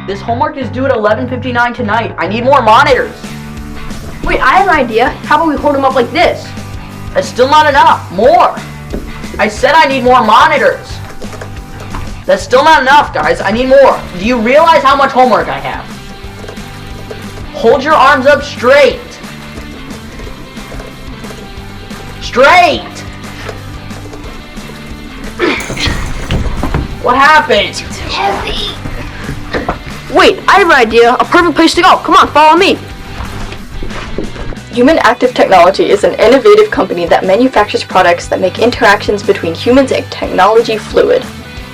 This homework is due at 11:59 tonight. I need more monitors. Wait, I have an idea. How about we hold them up like this? That's still not enough. More. I said I need more monitors. That's still not enough, guys. I need more. Do you realize how much homework I have? Hold your arms up straight. Straight! What happened? Too heavy. Wait, I have an idea. A perfect place to go. Come on, follow me. Human Active Technology is an innovative company that manufactures products that make interactions between humans and technology fluid.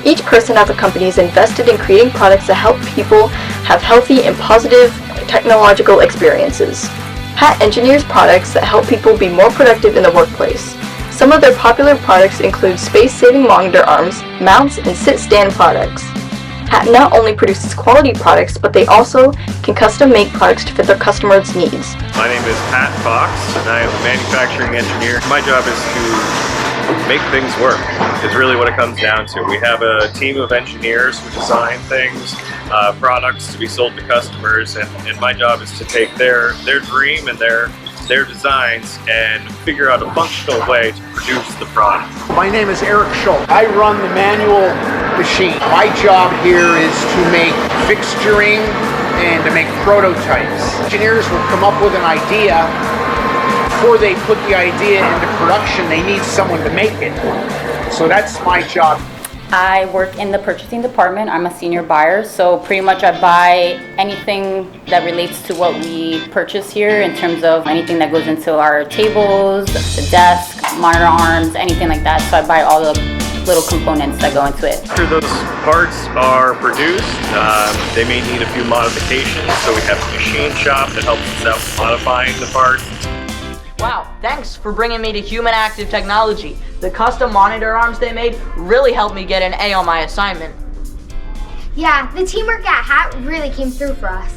Each person at the company is invested in creating products that help people have healthy and positive technological experiences. HAT engineers products that help people be more productive in the workplace. Some of their popular products include space-saving monitor arms, mounts, and sit-stand products. HAT not only produces quality products, but they also can custom-make products to fit their customers' needs. My name is Pat Fox, and I am a manufacturing engineer. My job is to make things work, is really what it comes down to. We have a team of engineers who design things, products to be sold to customers, and my job is to take their dream and their designs and figure out a functional way to produce the product. My name is Eric Schultz. I run the manual machine. My job here is to make fixturing and to make prototypes. Engineers will come up with an idea. Before they put the idea into production, they need someone to make it. So that's my job. I work in the purchasing department. I'm a senior buyer, so pretty much I buy anything that relates to what we purchase here in terms of anything that goes into our tables, the desk, monitor arms, anything like that. So I buy all the little components that go into it. After those parts are produced, they may need a few modifications, so we have a machine shop that helps us out with modifying the parts. Wow, thanks for bringing me to Human Active Technology. The custom monitor arms they made really helped me get an A on my assignment. Yeah, the teamwork at HAT really came through for us.